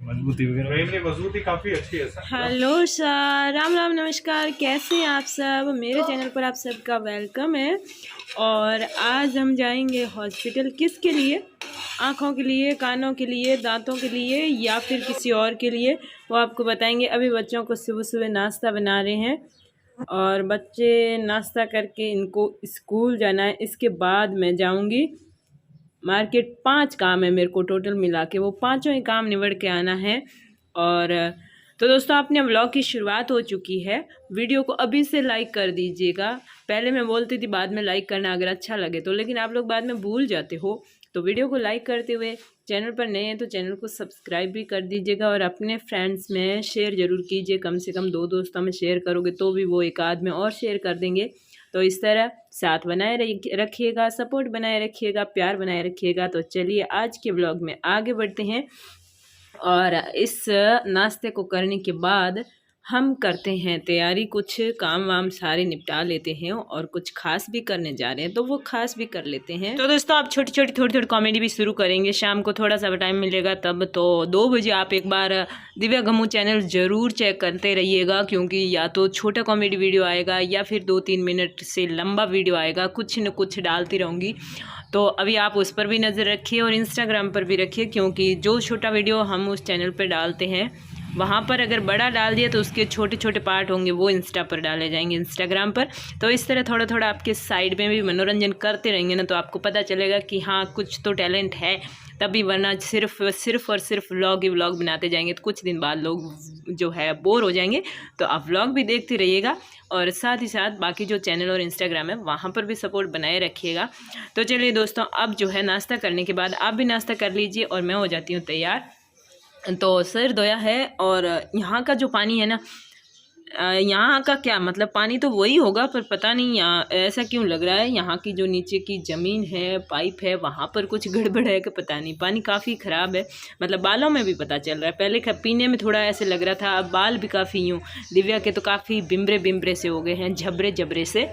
मजबूती वगैरह मजबूती काफ़ी अच्छी है sir. Hello sir, Ram Ram, नमस्कार। कैसे हैं आप सब? मेरे चैनल पर आप सबका वेलकम है। और आज हम जाएंगे हॉस्पिटल। किसके लिए? आँखों के लिए, कानों के लिए, दांतों के लिए, या फिर किसी और के लिए, वो आपको बताएंगे। अभी बच्चों को सुबह सुबह नाश्ता बना रहे हैं और बच्चे नाश्ता करके इनको स्कूल जाना है। इसके बाद मैं जाऊंगी मार्केट। 5 काम है मेरे को टोटल मिला के, वो पाँचों ही काम निबड़ के आना है। और तो दोस्तों, अपने व्लॉग की शुरुआत हो चुकी है। वीडियो को अभी से लाइक कर दीजिएगा। पहले मैं बोलती थी बाद में लाइक करना अगर अच्छा लगे तो, लेकिन आप लोग बाद में भूल जाते हो। तो वीडियो को लाइक करते हुए, चैनल पर नए हैं तो चैनल को सब्सक्राइब भी कर दीजिएगा और अपने फ्रेंड्स में शेयर ज़रूर कीजिए। कम से कम 2 दोस्तों में शेयर करोगे तो भी वो एक आध में और शेयर कर देंगे। तो इस तरह साथ बनाए रखिएगा, सपोर्ट बनाए रखिएगा, प्यार बनाए रखिएगा। तो चलिए आज के ब्लॉग में आगे बढ़ते हैं। और इस नाश्ते को करने के बाद हम करते हैं तैयारी, कुछ काम वाम सारे निपटा लेते हैं और कुछ खास भी करने जा रहे हैं तो वो खास भी कर लेते हैं। तो दोस्तों, आप छोटी छोटी थोड़ी थोड़ी कॉमेडी भी शुरू करेंगे। शाम को थोड़ा सा टाइम मिलेगा तब, तो 2 बजे आप एक बार दिव्या गमू चैनल ज़रूर चेक करते रहिएगा, क्योंकि या तो छोटा कॉमेडी वीडियो आएगा या फिर 2-3 मिनट से लंबा वीडियो आएगा। कुछ न कुछ डालती रहूँगी, तो अभी आप उस पर भी नज़र रखिए और इंस्टाग्राम पर भी रखिए, क्योंकि जो छोटा वीडियो हम उस चैनल पर डालते हैं वहाँ पर अगर बड़ा डाल दिया तो उसके छोटे छोटे पार्ट होंगे वो इंस्टा पर डाले जाएंगे, इंस्टाग्राम पर। तो इस तरह थोड़ा थोड़ा आपके साइड में भी मनोरंजन करते रहेंगे ना, तो आपको पता चलेगा कि हाँ कुछ तो टैलेंट है तभी, वरना सिर्फ और सिर्फ व्लॉग ही व्लॉग बनाते जाएंगे तो कुछ दिन बाद लोग जो है बोर हो जाएंगे। तो आप व्लॉग भी देखते रहिएगा और साथ ही साथ बाकी जो चैनल और इंस्टाग्राम है वहाँ पर भी सपोर्ट बनाए रखिएगा। तो चलिए दोस्तों, अब जो है नाश्ता करने के बाद आप भी नाश्ता कर लीजिए और मैं हो जाती हूँ तैयार। तो सिर धोया है और यहाँ का जो पानी है ना, यहाँ का क्या मतलब, पानी तो वही होगा पर पता नहीं यहाँ ऐसा क्यों लग रहा है। यहाँ की जो नीचे की ज़मीन है, पाइप है, वहाँ पर कुछ गड़बड़ है कि पता नहीं। पानी काफ़ी ख़राब है, मतलब बालों में भी पता चल रहा है। पहले पीने में थोड़ा ऐसे लग रहा था, अब बाल भी काफ़ी यूँ दिव्या के तो काफ़ी बिम्बरे से हो गए हैं, झबरे से।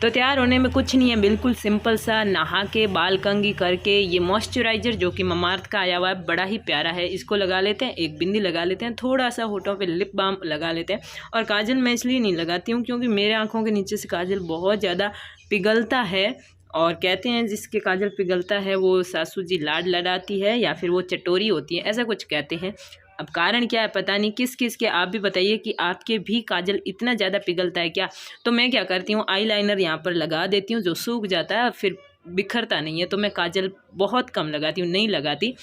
तो तैयार होने में कुछ नहीं है, बिल्कुल सिंपल सा नहा के बाल कंघी करके ये मॉइस्चराइज़र जो कि ममार्थ का आया हुआ है, बड़ा ही प्यारा है, इसको लगा लेते हैं। एक बिंदी लगा लेते हैं, थोड़ा सा होठों पे लिप बाम लगा लेते हैं। और काजल मैं इसलिए नहीं लगाती हूँ क्योंकि मेरे आँखों के नीचे से काजल बहुत ज़्यादा पिघलता है, और कहते हैं जिसके काजल पिघलता है वो सासू जी लाड लड़ाती है या फिर वो चटोरी होती है, ऐसा कुछ कहते हैं। अब कारण क्या है पता नहीं, किस किस के, आप भी बताइए कि आपके भी काजल इतना ज़्यादा पिघलता है क्या। तो मैं क्या करती हूँ, आई लाइनर यहाँ पर लगा देती हूँ जो सूख जाता है, फिर बिखरता नहीं है। तो मैं काजल बहुत कम लगाती हूँ, नहीं लगाती,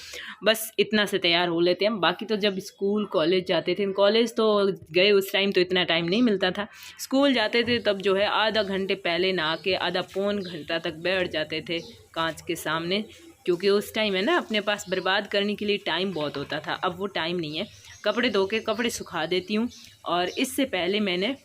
बस इतना से तैयार हो लेते हैं। बाकी तो जब स्कूल कॉलेज जाते थे, कॉलेज तो गए उस टाइम तो इतना टाइम नहीं मिलता था, स्कूल जाते थे तब जो है आधा घंटे पहले नहा के आधा पौन घंटा तक बैठ जाते थे कांच के सामने, क्योंकि उस टाइम है ना अपने पास बर्बाद करने के लिए टाइम बहुत होता था। अब वो टाइम नहीं है। कपड़े धो के कपड़े सुखा देती हूँ और इससे पहले मैंने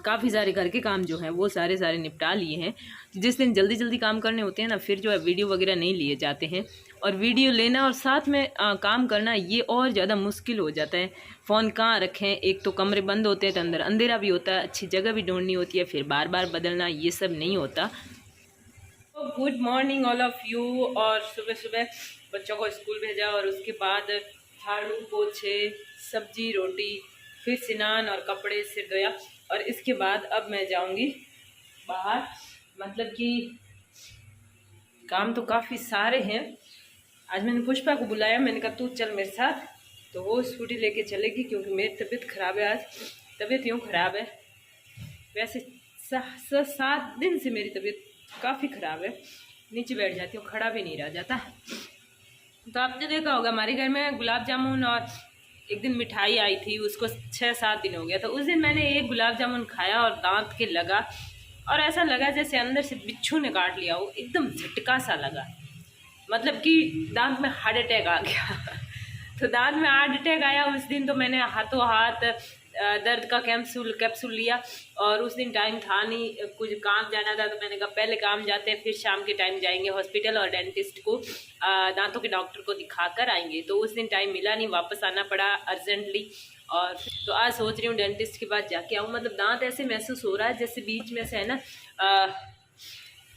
काफ़ी सारे घर के काम जो हैं वो सारे निपटा लिए हैं। जिस दिन जल्दी जल्दी काम करने होते हैं ना, फिर जो है वीडियो वगैरह नहीं लिए जाते हैं, और वीडियो लेना और साथ में काम करना ये और ज़्यादा मुश्किल हो जाता है। फ़ोन कहाँ रखें, एक तो कमरे बंद होते हैं तो अंदर अंधेरा भी होता है, अच्छी जगह भी ढूंढनी होती है, फिर बार बार बदलना, ये सब नहीं होता। Good morning all of you. और सुबह सुबह बच्चों को स्कूल भेजा और उसके बाद झाड़ू पोछे, सब्जी रोटी, फिर स्नान और कपड़े, सिर धोया। और इसके बाद अब मैं जाऊंगी बाहर, मतलब कि काम तो काफ़ी सारे हैं। आज मैंने पुष्पा को बुलाया, मैंने कहा तू चल मेरे साथ, तो वो स्कूटी लेके चलेगी क्योंकि मेरी तबीयत ख़राब है। आज तबीयत यूँ ख़राब है, वैसे 7 दिन से मेरी तबीयत काफ़ी ख़राब है, नीचे बैठ जाती हूँ, खड़ा भी नहीं रह जाता। तो आपने देखा होगा हमारे घर में गुलाब जामुन और एक दिन मिठाई आई थी, उसको 6-7 दिन हो गया। तो उस दिन मैंने एक गुलाब जामुन खाया और दांत के लगा, और ऐसा लगा जैसे अंदर से बिच्छू ने काट लिया हो, एकदम झटका सा लगा, मतलब कि दांत में हार्ट अटैक आ गया। तो दांत में हार्ट अटैक आया उस दिन, तो मैंने हाथों हाथ दर्द का कैप्सूल लिया। और उस दिन टाइम था नहीं, कुछ काम जाना था, तो मैंने कहा पहले काम जाते हैं, फिर शाम के टाइम जाएंगे हॉस्पिटल और डेंटिस्ट को, दांतों के डॉक्टर को दिखा कर आएंगे। तो उस दिन टाइम मिला नहीं, वापस आना पड़ा अर्जेंटली। और तो आज सोच रही हूँ डेंटिस्ट के पास जाके आऊँ। मतलब दांत ऐसे महसूस हो रहा है जैसे बीच में से है ना,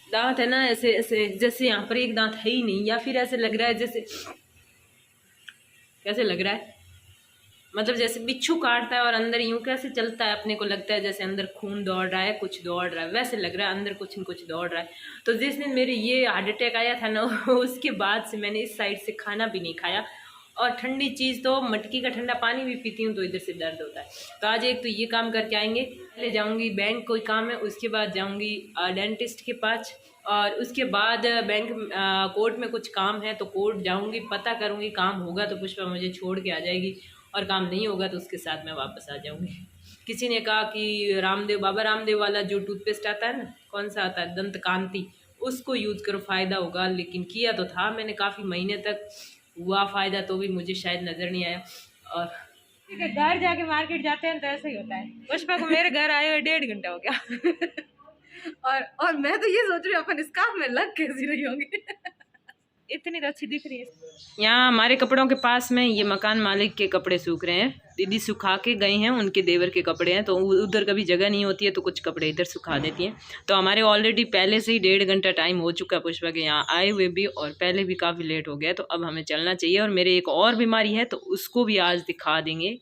दांत है ना ऐसे ऐसे, जैसे यहाँ पर एक दांत है ही नहीं, या फिर ऐसे लग रहा है जैसे कैसे लग रहा है? मतलब जैसे बिच्छू काटता है और अंदर यूं कैसे चलता है, अपने को लगता है जैसे अंदर खून दौड़ रहा है, कुछ दौड़ रहा है, वैसे लग रहा है अंदर कुछ न कुछ दौड़ रहा है। तो जिस दिन मेरे ये हार्ट अटैक आया था ना उसके बाद से मैंने इस साइड से खाना भी नहीं खाया, और ठंडी चीज़ तो मटकी का ठंडा पानी भी पीती हूँ तो इधर से दर्द होता है। तो आज एक तो ये काम करके आएंगे, पहले जाऊँगी बैंक, कोई काम है, उसके बाद जाऊँगी डेंटिस्ट के पास, और उसके बाद बैंक कोर्ट में कुछ काम है तो कोर्ट जाऊँगी, पता करूँगी, काम होगा तो पुष्पा मुझे छोड़ के आ जाएगी, और काम नहीं होगा तो उसके साथ मैं वापस आ जाऊँगी। किसी ने कहा कि रामदेव, बाबा रामदेव वाला जो टूथपेस्ट आता है ना, कौन सा आता है, दंत कांति, उसको यूज़ करो, फ़ायदा होगा। लेकिन किया तो था मैंने, काफ़ी महीने तक हुआ फ़ायदा, तो भी मुझे शायद नज़र नहीं आया। और घर जाके मार्केट जाते हैं तो ऐसा ही होता है। पुष्पा को मेरे घर आए हुए 1.5 घंटा हो गया और मैं तो ये सोच रही हूँ अपन स्कार्फ में लग कैसी रही होंगी इतनी तो अच्छी दिख रही है। यहाँ हमारे कपड़ों के पास में ये मकान मालिक के कपड़े सूख रहे हैं, दीदी सुखा के गए हैं, उनके देवर के कपड़े हैं, तो उधर कभी जगह नहीं होती है तो कुछ कपड़े इधर सुखा देती हैं। तो हमारे ऑलरेडी पहले से ही 1.5 घंटा टाइम हो चुका है पुष्पा के यहाँ आए हुए भी, और पहले भी काफ़ी लेट हो गया, तो अब हमें चलना चाहिए। और मेरे एक और बीमारी है तो उसको भी आज दिखा देंगे।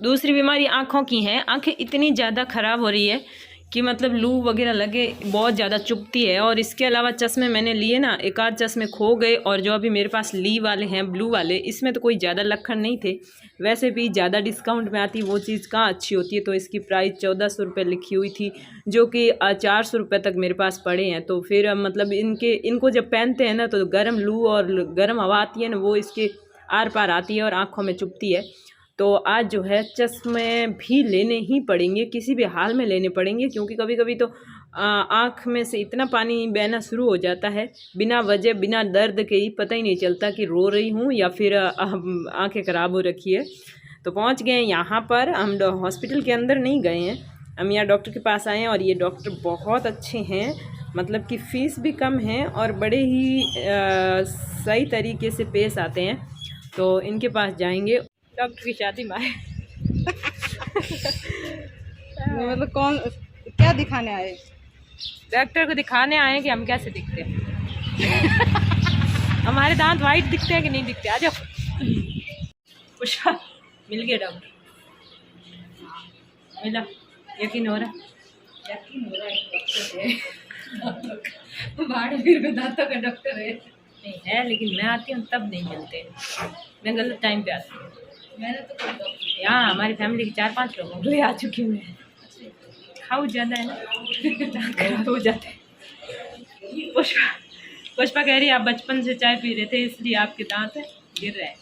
दूसरी बीमारी आँखों की है। आँखें इतनी ज़्यादा ख़राब हो रही है कि मतलब लू वगैरह लगे, बहुत ज़्यादा चुभती है। और इसके अलावा चश्मे मैंने लिए ना, एक आध चश्मे खो गए, और जो अभी मेरे पास ली वाले हैं ब्लू वाले, इसमें तो कोई ज़्यादा लक्षण नहीं थे। वैसे भी ज़्यादा डिस्काउंट में आती वो चीज़ कहाँ अच्छी होती है। तो इसकी प्राइस 1400 रुपये लिखी हुई थी, जो कि 400 रुपये तक मेरे पास पड़े हैं। तो फिर मतलब इनको जब पहनते हैं ना तो गर्म लू और गर्म हवा आती है ना, वो इसके आर पार आती है और आँखों में चुभती है। तो आज जो है चश्मे भी लेने ही पड़ेंगे, किसी भी हाल में लेने पड़ेंगे, क्योंकि कभी कभी तो आँख में से इतना पानी बहना शुरू हो जाता है बिना वजह, बिना दर्द के ही, पता ही नहीं चलता कि रो रही हूँ या फिर आँखें ख़राब हो रखी है। तो पहुँच गए यहाँ पर, हम हॉस्पिटल के अंदर नहीं गए हैं, हम यहाँ डॉक्टर के पास आए हैं। और ये डॉक्टर बहुत अच्छे हैं, मतलब कि फ़ीस भी कम है और बड़े ही सही तरीके से पेश आते हैं। तो इनके पास जाएंगे। डॉक्टर की शादी में आए मतलब कौन क्या दिखाने आए? डॉक्टर को दिखाने आए कि हम कैसे दिखते हैं हमारे दांत वाइट दिखते हैं कि नहीं दिखते। आ जाओ पुष्पा, मिल गया डॉक्टर, मिला, यकीन हो रहा है दांतों का डॉक्टर है नहीं है, लेकिन मैं आती हूँ तब नहीं मिलते, मैं गलत टाइम पे आती हूँ। मैंने तो यहाँ हमारी फैमिली के 4-5 लोग आ चुकी हूँ मैं, खाऊ ज़्यादा है ना दांत खराब हो जाते हैं। पुष्पा कह रही है आप बचपन से चाय पी रहे थे इसलिए आपके दांत गिर रहे हैं।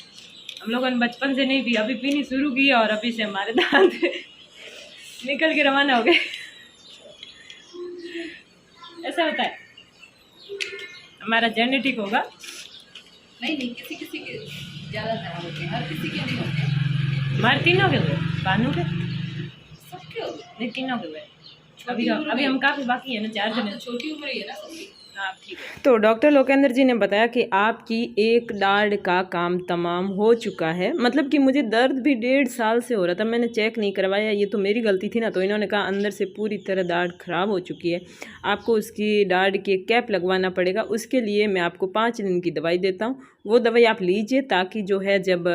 हम लोगों ने बचपन से नहीं पी, अभी पीनी शुरू की और अभी से हमारे दांत निकल के रवाना हो गए। ऐसा होता है, हमारा जेनेटिक होगा। नहीं, किसी किसी के ज़्यादा खराब होते हैं, हर किसी के नहीं होते। हमारे तीनों के हुए, बानू के सबके होते नहीं, तीनों के हुए। अभी हम काफ़ी बाकी है ना, 4 जने, छोटी उम्र ही है ना सबकी। तो डॉक्टर लोकेंद्र जी ने बताया कि आपकी एक दाढ़ का काम तमाम हो चुका है। मतलब कि मुझे दर्द भी 1.5 साल से हो रहा था, मैंने चेक नहीं करवाया, ये तो मेरी गलती थी ना। तो इन्होंने कहा अंदर से पूरी तरह दाढ़ ख़राब हो चुकी है, आपको उसकी दाढ़ के कैप लगवाना पड़ेगा। उसके लिए मैं आपको 5 दिन की दवाई देता हूँ, वो दवाई आप लीजिए, ताकि जो है जब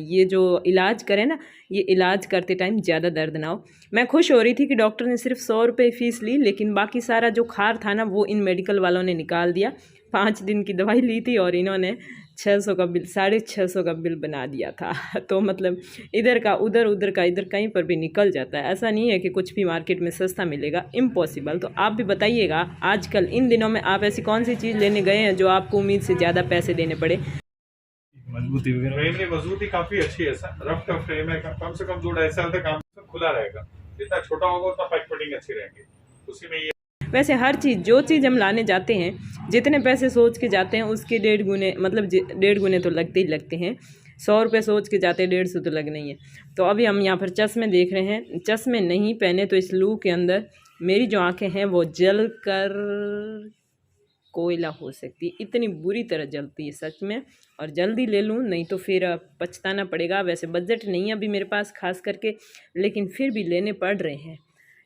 ये जो इलाज करें ना, ये इलाज करते टाइम ज़्यादा दर्द ना हो। मैं खुश हो रही थी कि डॉक्टर ने सिर्फ 100 रुपये फ़ीस ली, लेकिन बाकी सारा जो खार था ना वो इन मेडिकल वालों ने निकाल दिया। 5 दिन की दवाई ली थी और इन्होंने 600 का बिल, 650 का बिल बना दिया था। तो मतलब इधर का उधर, उधर का इधर, कहीं पर भी निकल जाता है। ऐसा नहीं है कि कुछ भी मार्केट में सस्ता मिलेगा, इम्पॉसिबल। तो आप भी बताइएगा आजकल इन दिनों में आप ऐसी कौन सी चीज़ लेने गए हैं जो आपको उम्मीद से ज़्यादा पैसे देने पड़े। मजबूती वगैरह, फ्रेम की मजबूती काफी अच्छी है, रफ टफ फ्रेम है, कम से कम 2-2.5 साल तक काम खुला रहेगा। जितना छोटा होगा उतना पैक फिटिंग अच्छी रहेंगी उसी में। ये वैसे हर चीज़, जो चीज़ हम लाने जाते हैं, जितने पैसे सोच के जाते हैं उसके 1.5 गुने, मतलब 1.5 गुने तो लगते ही लगते हैं। 100 रुपये सोच के जाते हैं, 150 तो लगना ही है। तो अभी हम यहाँ पर चश्मे देख रहे हैं, चश्मे नहीं पहने तो इस लू के अंदर मेरी जो आंखें हैं वो जल कर कोयला हो सकती है, इतनी बुरी तरह जलती है सच में। और जल्दी ले लूँ नहीं तो फिर पछताना पड़ेगा। वैसे बजट नहीं है अभी मेरे पास खास करके, लेकिन फिर भी लेने पड़ रहे हैं।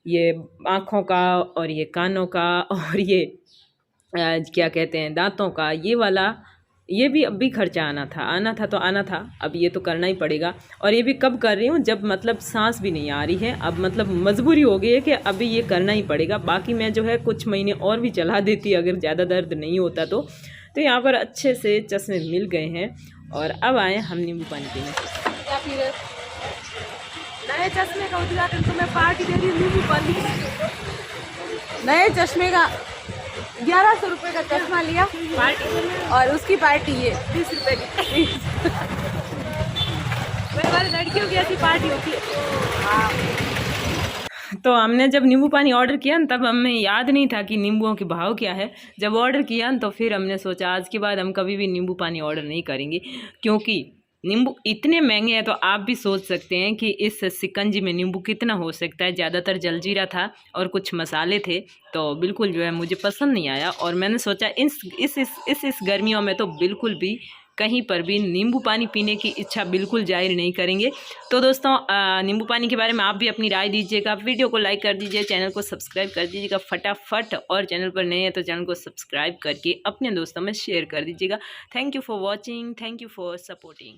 ये आँखों का और ये कानों का और ये क्या कहते हैं दांतों का, ये वाला, ये भी अब भी खर्चा आना था, अब ये तो करना ही पड़ेगा। और ये भी कब कर रही हूँ, जब मतलब सांस भी नहीं आ रही है, अब मतलब मजबूरी हो गई है कि अभी ये करना ही पड़ेगा। बाकी मैं जो है कुछ महीने और भी चला देती अगर ज़्यादा दर्द नहीं होता तो यहाँ पर अच्छे से चश्मे मिल गए हैं। और अब आए हम नींबू पानी पीने। नए चश्मे का उद्घाटन तो मैं पार्टी दे रही हूँ, नींबू पानी। नए चश्मे का 1100 रुपये का चश्मा लिया पार्टी, और उसकी पार्टी ये 30 रुपये की। मेरे वाले लड़कियों की ऐसी पार्टी होती है। तो हमने जब नींबू पानी ऑर्डर किया ना, तब हमें याद नहीं था कि नींबुओं के भाव क्या है। जब ऑर्डर किया ना तो फिर हमने सोचा आज के बाद हम कभी भी नींबू पानी ऑर्डर नहीं करेंगे, क्योंकि नींबू इतने महंगे हैं। तो आप भी सोच सकते हैं कि इस शिकंजी में नींबू कितना हो सकता है। ज़्यादातर जलजीरा था और कुछ मसाले थे, तो बिल्कुल जो है मुझे पसंद नहीं आया। और मैंने सोचा इस गर्मियों में तो बिल्कुल भी कहीं पर भी नींबू पानी पीने की इच्छा बिल्कुल जाहिर नहीं करेंगे। तो दोस्तों नींबू पानी के बारे में आप भी अपनी राय दीजिएगा, वीडियो को लाइक कर दीजिए, चैनल को सब्सक्राइब कर दीजिएगा फटाफट, और चैनल पर नए हैं तो चैनल को सब्सक्राइब करके अपने दोस्तों में शेयर कर दीजिएगा। Thank you for watching, thank you for supporting.